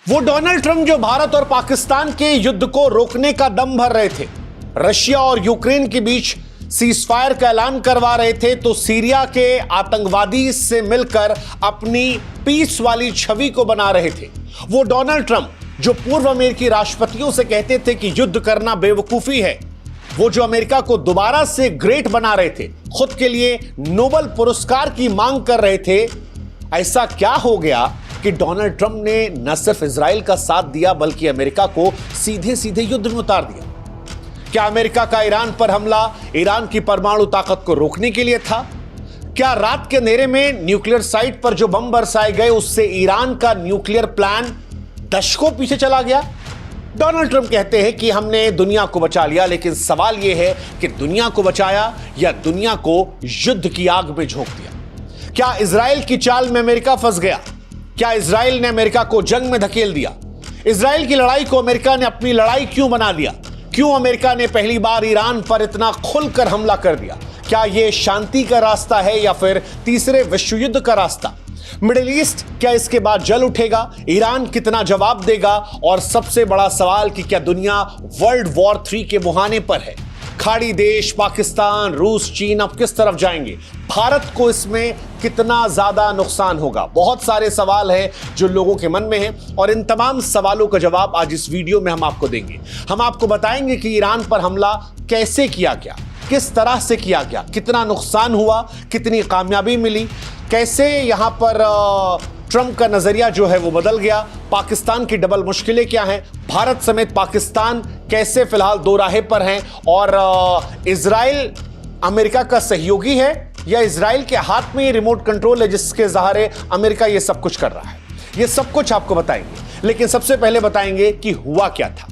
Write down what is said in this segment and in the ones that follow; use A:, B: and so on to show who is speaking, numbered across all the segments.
A: वो Donald Trump जो भारत और पाकिस्तान के युद्ध को रोकने का दम भर रहे थे, रशिया और यूक्रेन के बीच सीजफायर का ऐलान करवा रहे थे, तो सीरिया के आतंकवादी से मिलकर अपनी पीस वाली छवि को बना रहे थे। वो डोनाल्ड ट्रंप जो पूर्व अमेरिकी राष्ट्रपतियों से कहते थे कि युद्ध करना बेवकूफी है, वो जो अमेरिका को दोबारा से ग्रेट बना रहे थे, खुद के लिए नोबेल पुरस्कार की मांग कर रहे थे, ऐसा क्या हो गया कि डोनाल्ड ट्रंप ने न सिर्फ इजराइल का साथ दिया बल्कि अमेरिका को सीधे सीधे युद्ध में उतार दिया? क्या अमेरिका का ईरान पर हमला ईरान की परमाणु ताकत को रोकने के लिए था? क्या रात के अंधेरे में न्यूक्लियर साइट पर जो बम बरसाए गए उससे ईरान का न्यूक्लियर प्लान दशकों पीछे चला गया? डोनाल्ड ट्रंप कहते हैं कि हमने दुनिया को बचा लिया, लेकिन सवाल यह है कि दुनिया को बचाया या दुनिया को युद्ध की आग में झोंक दिया? क्या इजराइल की चाल में अमेरिका फंस गया? क्या इजराइल ने अमेरिका को जंग में धकेल दिया? इजराइल की लड़ाई को अमेरिका ने अपनी लड़ाई क्यों बना लिया? क्यों अमेरिका ने पहली बार ईरान पर इतना खुलकर हमला कर दिया? क्या यह शांति का रास्ता है या फिर तीसरे विश्व युद्ध का रास्ता? मिडिल ईस्ट क्या इसके बाद जल उठेगा? ईरान कितना जवाब देगा? और सबसे बड़ा सवाल कि क्या दुनिया वर्ल्ड वॉर 3 के मुहाने पर है? खाड़ी देश पाकिस्तान, रूस, चीन अब किस तरफ जाएंगे? भारत को इसमें कितना ज्यादा नुकसान होगा? बहुत सारे सवाल हैं जो लोगों के मन में हैं और इन तमाम सवालों का जवाब आज इस वीडियो में हम आपको देंगे। हम आपको बताएंगे कि ईरान पर हमला कैसे किया गया, किस तरह से किया गया, कितना नुकसान हुआ, कितनी कामयाबी मिली, कैसे यहां पर ट्रंप का नजरिया जो है वो बदल गया, पाकिस्तान की डबल मुश्किलें क्या हैं, भारत समेत पाकिस्तान कैसे फिलहाल दो राहे पर हैं, और इजराइल अमेरिका का सहयोगी है या इजराइल के हाथ में ये रिमोट कंट्रोल है जिसके सहारे अमेरिका ये सब कुछ कर रहा है। ये सब कुछ आपको बताएंगे, लेकिन सबसे पहले बताएंगे कि हुआ क्या था,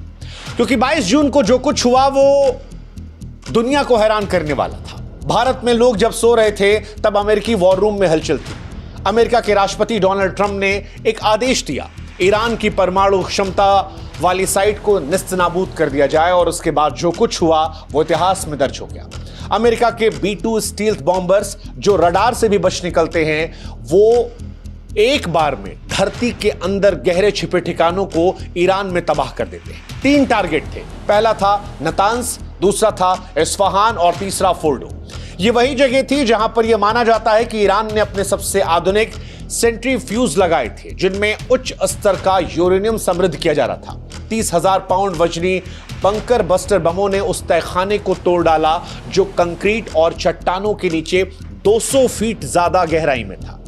A: क्योंकि 22 जून को जो कुछ हुआ वो दुनिया को हैरान करने वाला था। भारत में लोग जब सो रहे थे तब अमेरिकी वॉर रूम में हलचल थी। अमेरिका के राष्ट्रपति डोनाल्ड ट्रंप ने एक आदेश दिया, ईरान की परमाणु क्षमता वाली साइट को निस्तनाबूद कर दिया जाए, और उसके बाद जो कुछ हुआ वो इतिहास में दर्ज हो गया। अमेरिका के B-2 स्टील्थ बॉम्बर्स जो रडार से भी बच निकलते हैं, वो एक बार में धरती के अंदर गहरे छिपे ठिकानों को ईरान में तबाह कर देते हैं। 3 टारगेट थे, पहला था नतांस, दूसरा था इस्फहान और तीसरा फोर्डो। ये वही जगह थी जहां पर यह माना जाता है कि ईरान ने अपने सबसे आधुनिक सेंट्रीफ्यूज लगाए थे, जिनमें उच्च स्तर का यूरेनियम समृद्ध किया जा रहा था। 30,000 पाउंड वजनी बंकर बस्टर बमों ने उस तहखाने को तोड़ डाला जो कंक्रीट और चट्टानों के नीचे 200 फीट ज्यादा गहराई में था।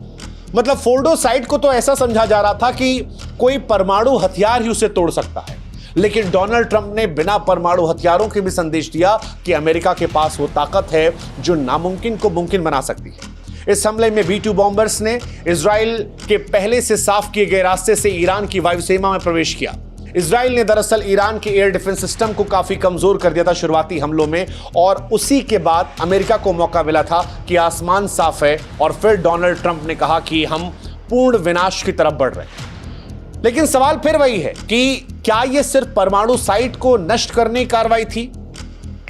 A: मतलब फोर्डो साइट को तो ऐसा समझा जा रहा था कि कोई परमाणु हथियार ही उसे तोड़ सकता है, लेकिन डोनाल्ड ट्रंप ने बिना परमाणु हथियारों के भी संदेश दिया कि अमेरिका के पास वो ताकत है जो नामुमकिन को मुमकिन बना सकती है। इस हमले में B-2 बॉम्बर्स ने इजराइल के पहले से साफ किए गए रास्ते से ईरान की वायुसेना में प्रवेश किया। इजराइल ने दरअसल ईरान के एयर डिफेंस सिस्टम को काफी कमजोर कर दिया था शुरुआती हमलों में, और उसी के बाद अमेरिका को मौका मिला था कि आसमान साफ है, और फिर डोनाल्ड ट्रंप ने कहा कि हम पूर्ण विनाश की तरफ बढ़ रहे हैं। लेकिन सवाल फिर वही है कि क्या यह सिर्फ परमाणु साइट को नष्ट करने की कार्रवाई थी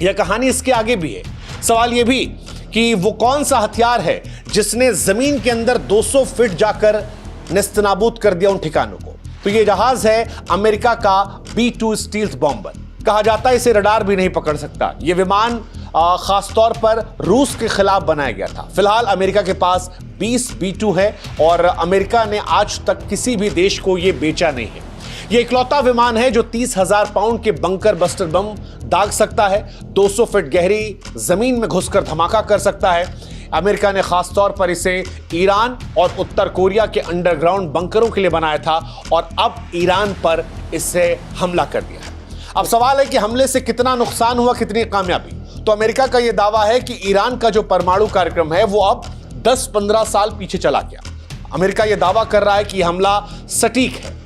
A: या कहानी इसके आगे भी है? सवाल यह भी कि वो कौन सा हथियार है जिसने जमीन के अंदर 200 फीट जाकर निस्तनाबूद कर दिया उन ठिकानों को? तो ये जहाज है अमेरिका का B-2 स्टील्थ बॉम्बर। कहा जाता है इसे रडार भी नहीं पकड़ सकता। यह विमान खासतौर पर रूस के खिलाफ बनाया गया था। फिलहाल अमेरिका के पास 20 B-2 है और अमेरिका ने आज तक किसी भी देश को यह बेचा नहीं है। यह इकलौता विमान है जो 30,000 पाउंड के बंकर बस्टर बम दाग सकता है, 200 फीट गहरी जमीन में घुसकर धमाका कर सकता है। अमेरिका ने खासतौर पर इसे ईरान और उत्तर कोरिया के अंडरग्राउंड बंकरों के लिए बनाया था, और अब ईरान पर इससे हमला कर दिया है। अब सवाल है कि हमले से कितना नुकसान हुआ, कितनी कामयाबी? तो अमेरिका का यह दावा है कि ईरान का जो परमाणु कार्यक्रम है वो अब 10-15 साल पीछे चला गया। अमेरिका यह दावा कर रहा है कि हमला सटीक है।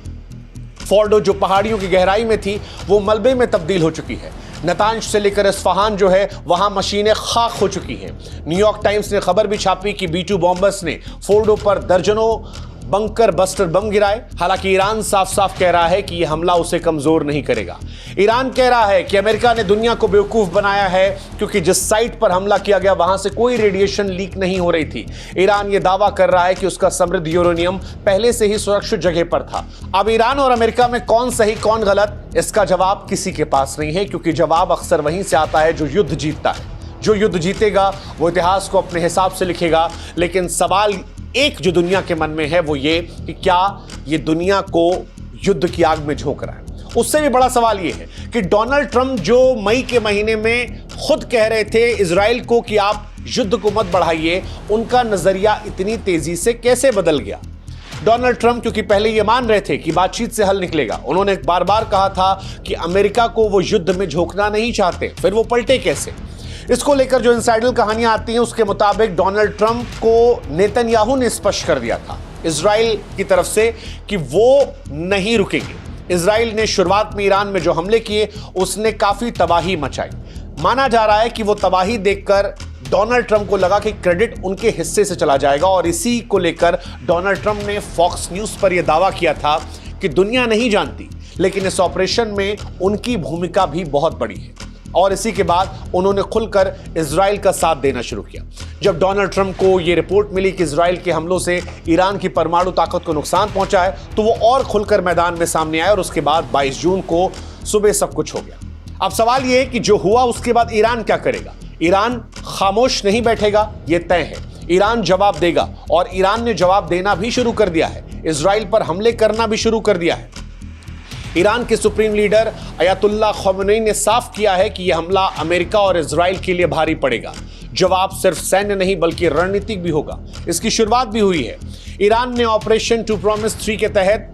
A: फोर्डो जो पहाड़ियों की गहराई में थी वो मलबे में तब्दील हो चुकी है। नतांज से लेकर इस्फहान जो है वहां मशीनें खाक हो चुकी हैं। न्यूयॉर्क टाइम्स ने खबर भी छापी कि B-2 बॉम्बर्स ने फोर्डो पर दर्जनों बंकर बस्टर बम गिराए। हालांकि ईरान साफ साफ कह रहा है कि यह हमला उसे कमजोर नहीं करेगा। ईरान कह रहा है कि अमेरिका ने दुनिया को बेवकूफ बनाया है क्योंकि जिस साइट पर हमला किया गया वहां से कोई रेडिएशन लीक नहीं हो रही थी। ईरान यह दावा कर रहा है कि उसका समृद्ध यूरेनियम पहले से ही सुरक्षित जगह पर था। अब ईरान और अमेरिका में कौन सही कौन गलत, इसका जवाब किसी के पास नहीं है, क्योंकि जवाब अक्सर वहीं से आता है जो युद्ध जीतता है। जो युद्ध जीतेगा वो इतिहास को अपने हिसाब से लिखेगा। लेकिन सवाल एक जो दुनिया के मन में है वो ये कि क्या ये दुनिया को युद्ध की आग में झोंक रहा है। उससे भी बड़ा सवाल ये है कि डोनाल्ड ट्रंप जो मई के महीने में खुद कह रहे थे इजराइल को कि आप युद्ध को मत बढ़ाइए, उनका नजरिया इतनी तेजी से कैसे बदल गया। डोनाल्ड ट्रंप क्योंकि पहले ये मान रहे थे कि बातचीत से हल निकलेगा, उन्होंने बार बार कहा था कि अमेरिका को वो युद्ध में झोंकना नहीं चाहते, फिर वो पलटे कैसे। इसको लेकर जो इनसाइडर कहानियां आती हैं उसके मुताबिक डोनाल्ड ट्रंप को नेतन्याहू ने स्पष्ट कर दिया था इजराइल की तरफ से कि वो नहीं रुकेंगे। इजराइल ने शुरुआत में ईरान में जो हमले किए उसने काफी तबाही मचाई। माना जा रहा है कि वो तबाही देखकर डोनाल्ड ट्रंप को लगा कि क्रेडिट उनके हिस्से से चला जाएगा, और इसी को लेकर डोनाल्ड ट्रंप ने फॉक्स न्यूज पर यह दावा किया था कि दुनिया नहीं जानती लेकिन इस ऑपरेशन में उनकी भूमिका भी बहुत बड़ी है। और इसी के बाद उन्होंने खुलकर इजराइल का साथ देना शुरू किया। जब डोनाल्ड ट्रंप को यह रिपोर्ट मिली कि इजराइल के हमलों से ईरान की परमाणु ताकत को नुकसान पहुंचा है तो वो और खुलकर मैदान में सामने आए, और उसके बाद 22 जून को सुबह सब कुछ हो गया। अब सवाल यह है कि जो हुआ उसके बाद ईरान क्या करेगा। ईरान खामोश नहीं बैठेगा, यह तय है। ईरान जवाब देगा, और ईरान ने जवाब देना भी शुरू कर दिया है। इजराइल पर हमले करना भी शुरू कर दिया है। ईरान के सुप्रीम लीडर अयातुल्लाह ख़ामेनी ने साफ किया है कि यह हमला अमेरिका और इजराइल के लिए भारी पड़ेगा। जवाब सिर्फ सैन्य नहीं बल्कि रणनीतिक भी होगा। इसकी शुरुआत भी हुई है। ईरान ने ऑपरेशन टू प्रॉमिस 3 के तहत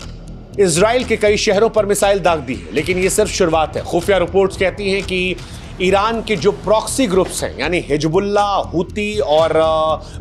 A: इजराइल के कई शहरों पर मिसाइल दाग दी है, लेकिन यह सिर्फ शुरुआत है। खुफिया रिपोर्ट्स कहती हैं कि ईरान के जो प्रॉक्सी ग्रुप्स हैं यानी हिजबुल्लाह, हुती और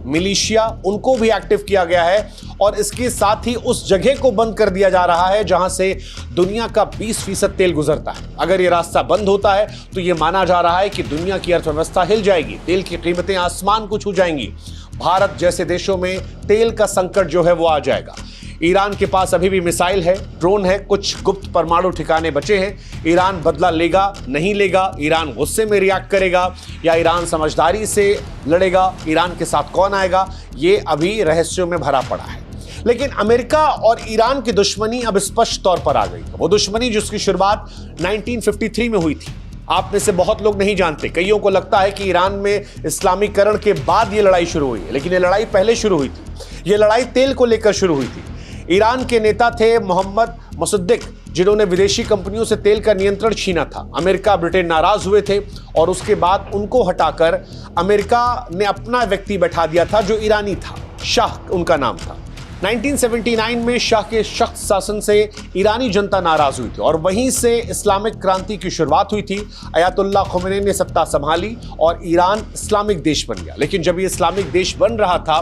A: मिलिशिया, उनको भी एक्टिव किया गया है, और इसके साथ ही उस जगह को बंद कर दिया जा रहा है जहां से दुनिया का 20% तेल गुजरता है। अगर यह रास्ता बंद होता है तो यह माना जा रहा है कि दुनिया की अर्थव्यवस्था हिल जाएगी, तेल की कीमतें आसमान को छू जाएंगी, भारत जैसे देशों में तेल का संकट जो है वो आ जाएगा। ईरान के पास अभी भी मिसाइल है, ड्रोन है, कुछ गुप्त परमाणु ठिकाने बचे हैं। ईरान बदला लेगा नहीं लेगा, ईरान गुस्से में रिएक्ट करेगा या ईरान समझदारी से लड़ेगा, ईरान के साथ कौन आएगा, ये अभी रहस्यों में भरा पड़ा है। लेकिन अमेरिका और ईरान की दुश्मनी अब स्पष्ट तौर पर आ गई। वो दुश्मनी जिसकी शुरुआत 1953 में हुई थी, आप में से बहुत लोग नहीं जानते। कईयों को लगता है कि ईरान में इस्लामीकरण के बाद ये लड़ाई शुरू हुई है, लेकिन ये लड़ाई पहले शुरू हुई थी। ये लड़ाई तेल को लेकर शुरू हुई थी। ईरान के नेता थे मोहम्मद मुसद्दिक, जिन्होंने विदेशी कंपनियों से तेल का नियंत्रण छीना था। अमेरिका ब्रिटेन नाराज हुए थे और उसके बाद उनको हटाकर अमेरिका ने अपना व्यक्ति बैठा दिया था जो ईरानी था, शाह उनका नाम था। 1979 में शाह के सख्त शासन से ईरानी जनता नाराज हुई थी और वहीं से इस्लामिक क्रांति की शुरुआत हुई थी। अयातुल्लाह ख़ामेनी ने सत्ता संभाली और ईरान इस्लामिक देश बन गया। लेकिन जब ये इस्लामिक देश बन रहा था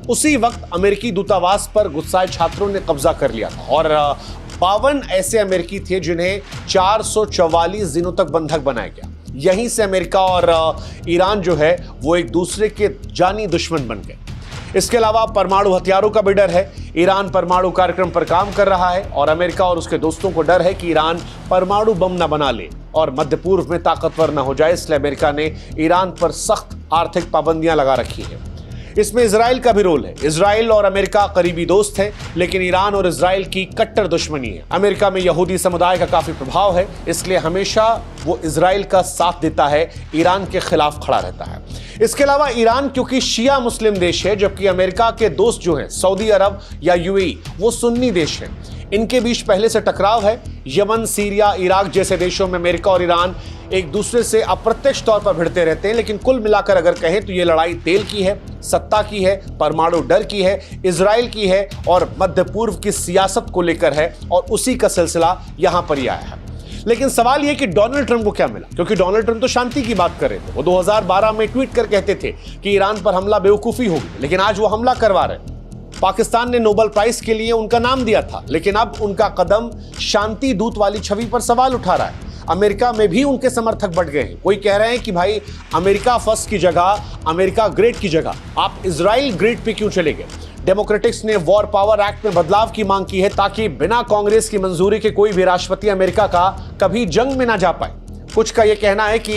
A: उसी वक्त अमेरिकी दूतावास पर गुस्साए छात्रों ने कब्जा कर लिया था और 52 ऐसे अमेरिकी थे जिन्हें 444 दिनों तक बंधक बनाया गया। यहीं से अमेरिका और ईरान जो है वो एक दूसरे के जानी दुश्मन बन गए। इसके अलावा परमाणु हथियारों का भी डर है। ईरान परमाणु कार्यक्रम पर काम कर रहा है और अमेरिका और उसके दोस्तों को डर है कि ईरान परमाणु बम न बना ले और मध्य पूर्व में ताकतवर न हो जाए। इसलिए अमेरिका ने ईरान पर सख्त आर्थिक पाबंदियां लगा रखी है। इसमें इजराइल का भी रोल है। इजराइल और अमेरिका करीबी दोस्त हैं, लेकिन ईरान और इजराइल की कट्टर दुश्मनी है। अमेरिका में यहूदी समुदाय का काफी प्रभाव है, इसलिए हमेशा वो इजराइल का साथ देता है, ईरान के खिलाफ खड़ा रहता है। इसके अलावा ईरान क्योंकि शिया मुस्लिम देश है, जबकि अमेरिका के दोस्त जो हैं सऊदी अरब या यूएई वो सुन्नी देश हैं। इनके बीच पहले से टकराव है। यमन, सीरिया, इराक जैसे देशों में अमेरिका और ईरान एक दूसरे से अप्रत्यक्ष तौर पर भिड़ते रहते हैं। लेकिन कुल मिलाकर अगर कहें तो ये लड़ाई तेल की है, सत्ता की है, परमाणु डर की है, इजराइल की है और मध्य पूर्व की सियासत को लेकर है, और उसी का सिलसिला यहां पर ही आया है। लेकिन सवाल यह कि डोनाल्ड ट्रंप को क्या मिला, क्योंकि डोनाल्ड ट्रंप तो शांति की बात कर रहे थे। वो 2012 में ट्वीट कर कहते थे कि ईरान पर हमला बेवकूफ़ी होगी, लेकिन आज वो हमला करवा रहे हैं। पाकिस्तान ने नोबेल प्राइज के लिए उनका नाम दिया था, लेकिन अब उनका कदम शांति दूत वाली छवि पर सवाल उठा रहा है। अमेरिका में भी उनके समर्थक बढ़ गए हैं। कोई कह रहे हैं कि भाई अमेरिका फर्स्ट की जगह, अमेरिका ग्रेट की जगह आप इजराइल ग्रेट पे क्यों चले गए। डेमोक्रेटिक्स ने वॉर पावर एक्ट में बदलाव की मांग की है ताकि बिना कांग्रेस की मंजूरी के कोई भी राष्ट्रपति अमेरिका का कभी जंग में ना जा पाए। कुछ का यह कहना है कि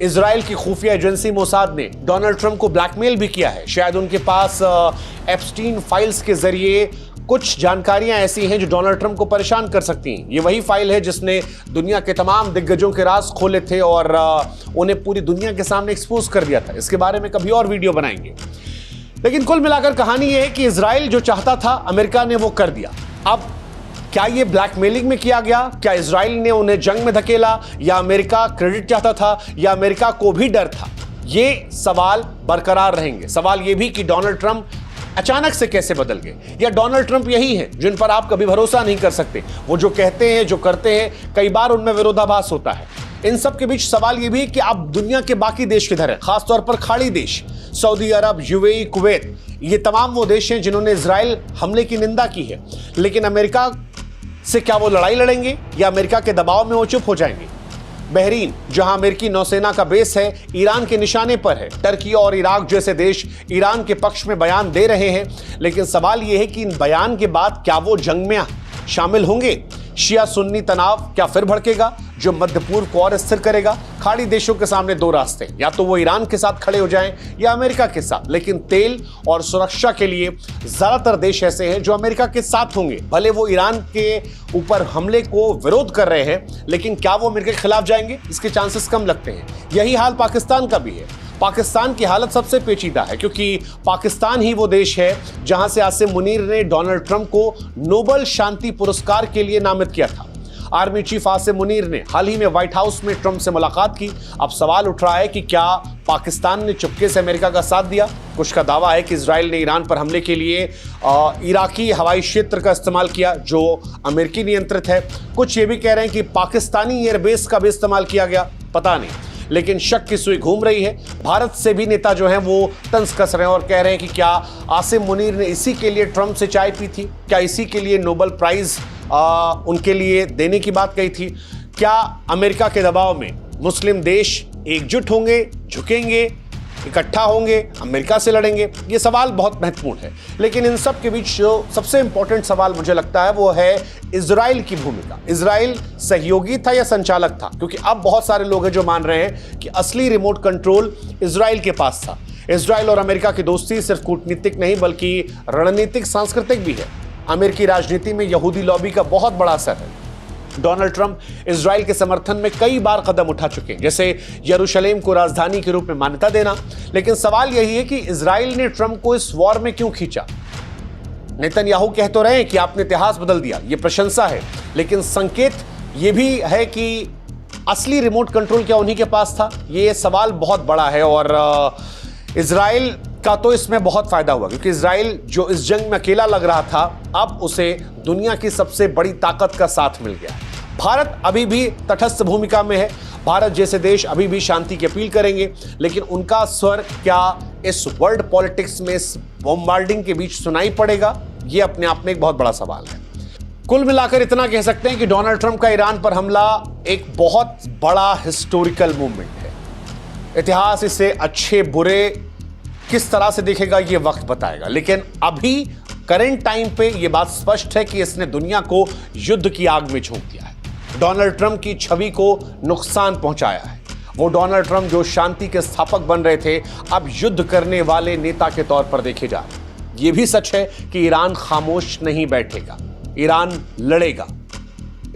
A: इजराइल की खुफिया एजेंसी मोसाद ने डोनाल्ड ट्रंप को ब्लैकमेल भी किया है। शायद उनके पास एप्स्टीन फाइल्स के जरिए कुछ जानकारियां ऐसी हैं जो डोनाल्ड ट्रंप को परेशान कर सकती हैं। ये वही फाइल है जिसने दुनिया के तमाम दिग्गजों के राज खोले थे और उन्हें पूरी दुनिया के सामने एक्सपोज कर दिया था। इसके बारे में कभी और वीडियो बनाएंगे। लेकिन कुल मिलाकर कहानी यह है कि इजराइल जो चाहता था अमेरिका ने वो कर दिया। अब क्या ये ब्लैकमेलिंग में किया गया? क्या इजराइल ने उन्हें जंग में धकेला, या अमेरिका क्रेडिट चाहता था, या अमेरिका को भी डर था? ये सवाल बरकरार रहेंगे। सवाल ये भी कि डोनाल्ड ट्रंप अचानक से कैसे बदल गए, या डोनाल्ड ट्रंप यही हैं जिन पर आप कभी भरोसा नहीं कर सकते। वो जो कहते हैं, जो करते हैं, कई बार उनमें विरोधाभास होता है। इन सब के बीच सवाल यह भी कि अब दुनिया के बाकी देश किधर हैं, खासतौर पर खाड़ी देश, सऊदी अरब, यूएई, कुवैत, ये तमाम वो देश हैं जिन्होंने इजराइल हमले की निंदा की है। लेकिन अमेरिका से क्या वो लड़ाई लड़ेंगे, या अमेरिका के दबाव में वो चुप हो जाएंगे? बहरीन, जहां अमेरिकी नौसेना का बेस है, ईरान के निशाने पर है। टर्की और इराक जैसे देश ईरान के पक्ष में बयान दे रहे हैं। लेकिन सवाल यह है कि इन बयान के बाद क्या वो जंग में शामिल होंगे? शिया सुन्नी तनाव क्या फिर भड़केगा जो मध्य पूर्व को और स्थिर करेगा? खाड़ी देशों के सामने दो रास्ते, या तो वो ईरान के साथ खड़े हो जाएं या अमेरिका के साथ। लेकिन तेल और सुरक्षा के लिए ज्यादातर देश ऐसे हैं जो अमेरिका के साथ होंगे। भले वो ईरान के ऊपर हमले को विरोध कर रहे हैं, लेकिन क्या वो अमेरिका के खिलाफ जाएंगे? इसके चांसेस कम लगते हैं। यही हाल पाकिस्तान का भी है। पाकिस्तान की हालत सबसे पेचीदा है क्योंकि पाकिस्तान ही वो देश है जहां से आसिम मुनीर ने डोनाल्ड ट्रंप को नोबेल शांति पुरस्कार के लिए नामित किया था। आर्मी चीफ आसिम मुनीर ने हाल ही में व्हाइट हाउस में ट्रंप से मुलाकात की। अब सवाल उठ रहा है कि क्या पाकिस्तान ने चुपके से अमेरिका का साथ दिया? कुछ का दावा है कि इजराइल ने ईरान पर हमले के लिए इराकी हवाई क्षेत्र का इस्तेमाल किया जो अमेरिकी नियंत्रित है। कुछ ये भी कह रहे हैं कि पाकिस्तानी एयरबेस का भी इस्तेमाल किया गया, पता नहीं। लेकिन शक की सुई घूम रही है। भारत से भी नेता जो हैं वो तंज कस रहे हैं और कह रहे हैं कि क्या आसिम मुनीर ने इसी के लिए ट्रंप से चाय पी थी? क्या इसी के लिए नोबेल प्राइज उनके लिए देने की बात कही थी? क्या अमेरिका के दबाव में मुस्लिम देश एकजुट होंगे, झुकेंगे, इकट्ठा होंगे, अमेरिका से लड़ेंगे? ये सवाल बहुत महत्वपूर्ण है। लेकिन इन सब के बीच जो सबसे इंपॉर्टेंट सवाल मुझे लगता है वो है इजराइल की भूमिका। इजराइल सहयोगी था या संचालक था? क्योंकि अब बहुत सारे लोग हैं जो मान रहे हैं कि असली रिमोट कंट्रोल इजराइल के पास था। इजराइल और अमेरिका की दोस्ती सिर्फ कूटनीतिक नहीं बल्कि रणनीतिक, सांस्कृतिक भी है। अमेरिकी राजनीति में यहूदी लॉबी का बहुत बड़ा असर है। डोनाल्ड ट्रंप इजराइल के समर्थन में कई बार कदम उठा चुके हैं, जैसे यरूशलेम को राजधानी के रूप में मान्यता देना। लेकिन सवाल यही है कि इजराइल ने ट्रंप को इस वॉर में क्यों खींचा? नेतन्याहू कह तो रहे हैं कि आपने इतिहास बदल दिया, ये प्रशंसा है, लेकिन संकेत ये भी है कि असली रिमोट कंट्रोल क्या उन्हीं के पास था? ये सवाल बहुत बड़ा है और इजराइल का तो इसमें बहुत फायदा हुआ क्योंकि इजराइल जो इस जंग में अकेला लग रहा था, अब उसे दुनिया की सबसे बड़ी ताकत का साथ मिल गया। भारत अभी भी तटस्थ भूमिका में है। भारत जैसे देश अभी भी शांति की अपील करेंगे, लेकिन उनका स्वर क्या इस वर्ल्ड पॉलिटिक्स में, इस बॉम्बार्डिंग के बीच सुनाई पड़ेगा? यह अपने आप में एक बहुत बड़ा सवाल है। कुल मिलाकर इतना कह सकते हैं कि डोनाल्ड ट्रंप का ईरान पर हमला एक बहुत बड़ा हिस्टोरिकल मूवमेंट है। इतिहास इसे अच्छे बुरे किस तरह से देखेगा ये वक्त बताएगा, लेकिन अभी करंट टाइम पे ये बात स्पष्ट है कि इसने दुनिया को युद्ध की आग में झोंक दिया है। डोनाल्ड ट्रंप की छवि को नुकसान पहुंचाया है। वो डोनाल्ड ट्रंप जो शांति के स्थापक बन रहे थे, अब युद्ध करने वाले नेता के तौर पर देखे जा रहे हैं। ये भी सच है कि ईरान खामोश नहीं बैठेगा, ईरान लड़ेगा।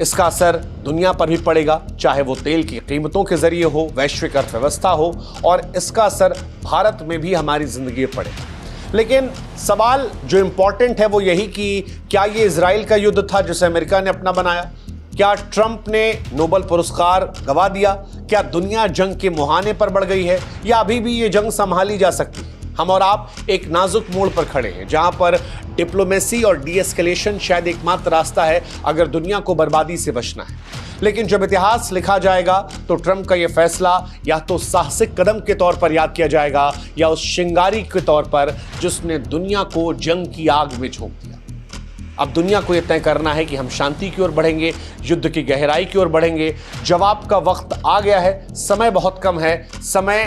A: इसका असर दुनिया पर भी पड़ेगा, चाहे वो तेल की कीमतों के जरिए हो, वैश्विक अर्थव्यवस्था हो, और इसका असर भारत में भी हमारी जिंदगी पर पड़ेगा। लेकिन सवाल जो इंपॉर्टेंट है वो यही कि क्या ये इजराइल का युद्ध था जिसे अमेरिका ने अपना बनाया? क्या ट्रंप ने नोबेल पुरस्कार गवा दिया? क्या दुनिया जंग के मुहाने पर बढ़ गई है, या अभी भी ये जंग संभाली जा सकती है? हम और आप एक नाजुक मोड़ पर खड़े हैं जहां पर डिप्लोमेसी और डीएस्केलेशन शायद एकमात्र रास्ता है अगर दुनिया को बर्बादी से बचना है। लेकिन जब इतिहास लिखा जाएगा तो ट्रंप का यह फैसला या तो साहसिक कदम के तौर पर याद किया जाएगा, या उस चिंगारी के तौर पर जिसने दुनिया को जंग की आग में झोंक दिया। अब दुनिया को यह तय करना है कि हम शांति की ओर बढ़ेंगे, युद्ध की गहराई की ओर बढ़ेंगे। जवाब का वक्त आ गया है, समय बहुत कम है। समय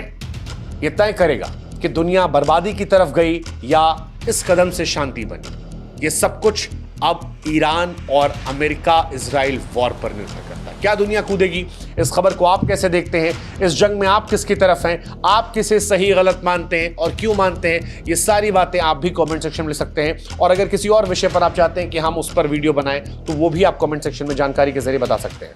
A: यह तय करेगा कि दुनिया बर्बादी की तरफ गई या इस कदम से शांति बनी। ये सब कुछ अब ईरान और अमेरिका इजराइल वॉर पर निर्भर करता है। क्या दुनिया कूदेगी? इस खबर को आप कैसे देखते हैं? इस जंग में आप किसकी तरफ हैं? आप किसे सही गलत मानते हैं और क्यों मानते हैं? ये सारी बातें आप भी कमेंट सेक्शन में लिख सकते हैं। और अगर किसी और विषय पर आप चाहते हैं कि हम उस पर वीडियो बनाएं तो वो भी आप कमेंट सेक्शन में जानकारी के जरिए बता सकते हैं।